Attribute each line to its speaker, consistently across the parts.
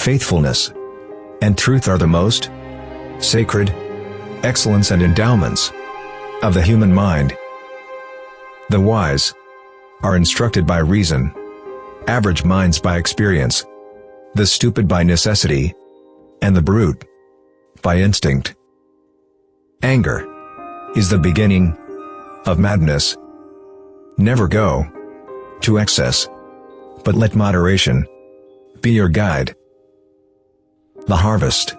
Speaker 1: faithfulness, and truth are the most sacred excellence and endowments of the human mind. The wise are instructed by reason, average minds by experience, the stupid by necessity, and the brute by instinct. Anger is the beginning of madness. Never go to excess, but let moderation be your guide. The harvest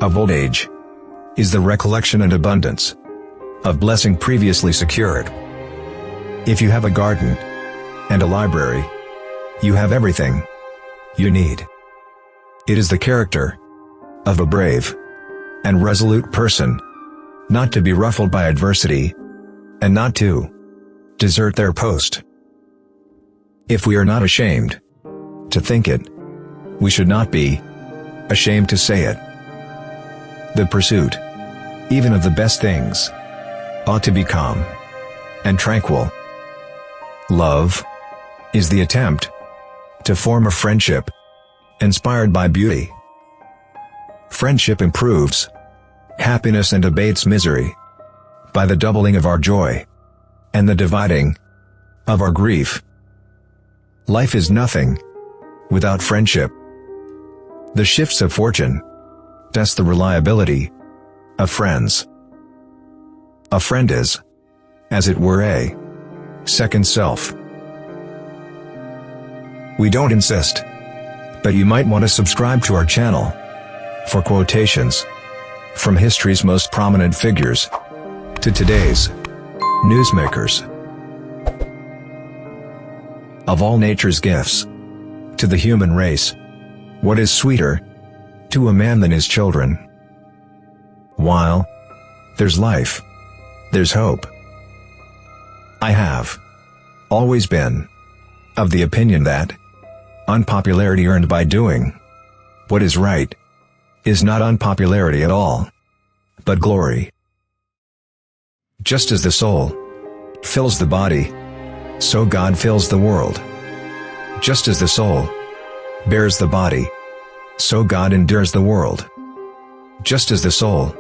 Speaker 1: of old age is the recollection and abundance of blessing previously secured. If you have a garden and a library, you have everything you need. It is the character of a brave and resolute person not to be ruffled by adversity, and not to desert their post. If we are not ashamed to think it, we should not be ashamed to say it. The pursuit, even of the best things, ought to be calm and tranquil. Love is the attempt to form a friendship inspired by beauty. Friendship improves happiness and abates misery by the doubling of our joy and the dividing of our grief. Life is nothing without friendship. The shifts of fortune test the reliability of friends. A friend is, as it were, a second self. We don't insist, but you might want to subscribe to our channel for quotations from history's most prominent figures to today's newsmakers. Of all nature's gifts to the human race, what is sweeter to a man than his children? While there's life, there's hope. I have always been of the opinion that unpopularity earned by doing what is right is not unpopularity at all, but glory. Just as the soul fills the body, so God fills the world. Just as the soul bears the body, so God endures the world. Just as the soul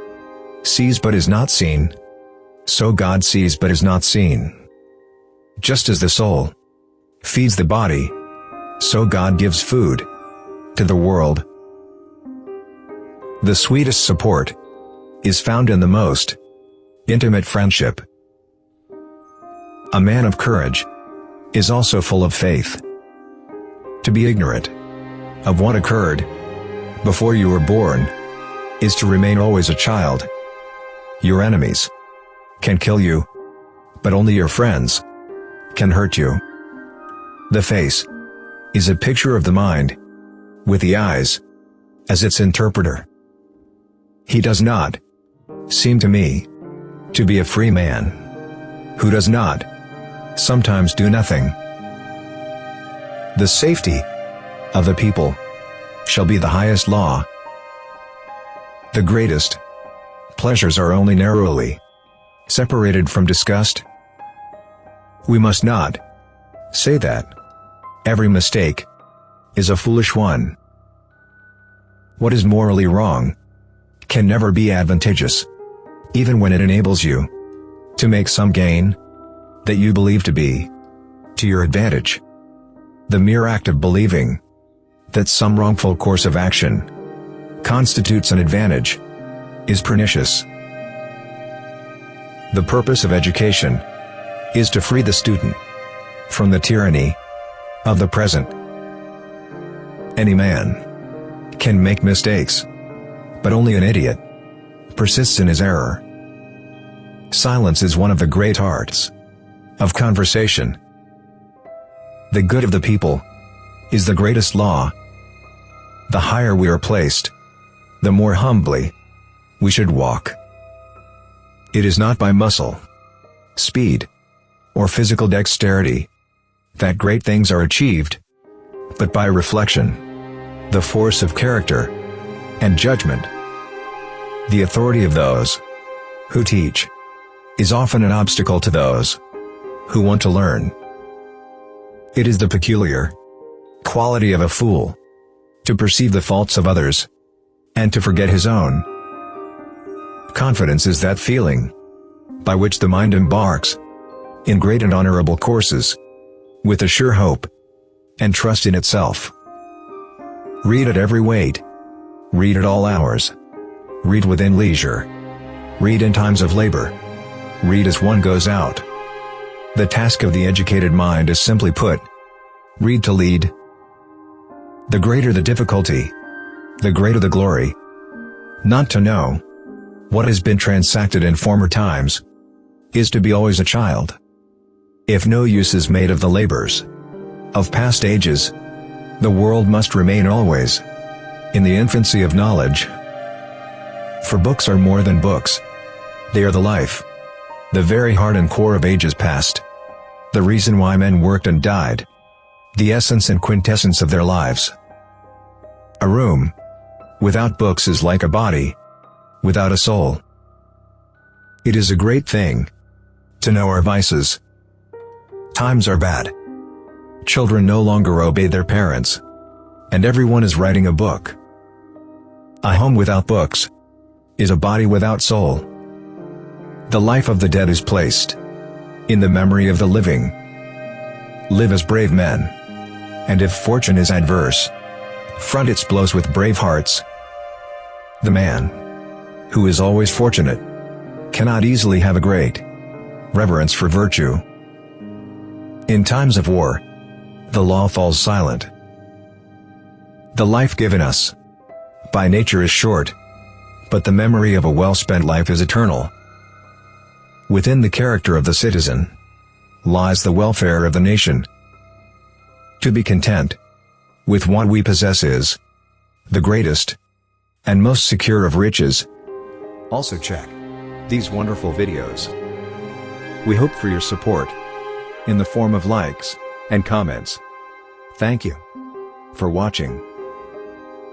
Speaker 1: sees but is not seen, so God sees but is not seen. Just as the soul feeds the body, so God gives food to the world. The sweetest support is found in the most intimate friendship. A man of courage is also full of faith. To be ignorant of what occurred before you were born is to remain always a child. Your enemies can kill you, but only your friends can hurt you. The face is a picture of the mind, with the eyes as its interpreter. He does not seem to me to be a free man who does not sometimes do nothing. The safety of the people shall be the highest law. The greatest pleasures are only narrowly separated from disgust. We must not say that every mistake is a foolish one. What is morally wrong can never be advantageous, even when it enables you to make some gain that you believe to be to your advantage. The mere act of believing that some wrongful course of action constitutes an advantage is pernicious. The purpose of education is to free the student from the tyranny of the present. Any man can make mistakes, but only an idiot persists in his error. Silence is one of the great arts of conversation. The good of the people is the greatest law. The higher we are placed, the more humbly we should walk. It is not by muscle, speed, or physical dexterity that great things are achieved, but by reflection, the force of character, and judgment. The authority of those who teach is often an obstacle to those who want to learn. It is the peculiar quality of a fool to perceive the faults of others, and to forget his own. Confidence is that feeling by which the mind embarks in great and honorable courses, with a sure hope and trust in itself. Read at every weight. Read at all hours. Read within leisure. Read in times of labor. Read as one goes out. The task of the educated mind is simply put: read to lead. The greater the difficulty, the greater the glory. Not to know what has been transacted in former times is to be always a child. If no use is made of the labors of past ages, the world must remain always in the infancy of knowledge. For books are more than books. They are the life, the very heart and core of ages past, the reason why men worked and died, the essence and quintessence of their lives. A room without books is like a body without a soul. It is a great thing to know our vices. Times are bad. Children no longer obey their parents, and everyone is writing a book. A home without books is a body without soul. The life of the dead is placed in the memory of the living. Live as brave men, and if fortune is adverse, front its blows with brave hearts. The man who is always fortunate cannot easily have a great reverence for virtue. In times of war, the law falls silent. The life given us by nature is short, but the memory of a well-spent life is eternal. Within the character of the citizen lies the welfare of the nation. To be content with what we possess is the greatest and most secure of riches. Also check these wonderful videos. We hope for your support in the form of likes and comments. Thank you for watching.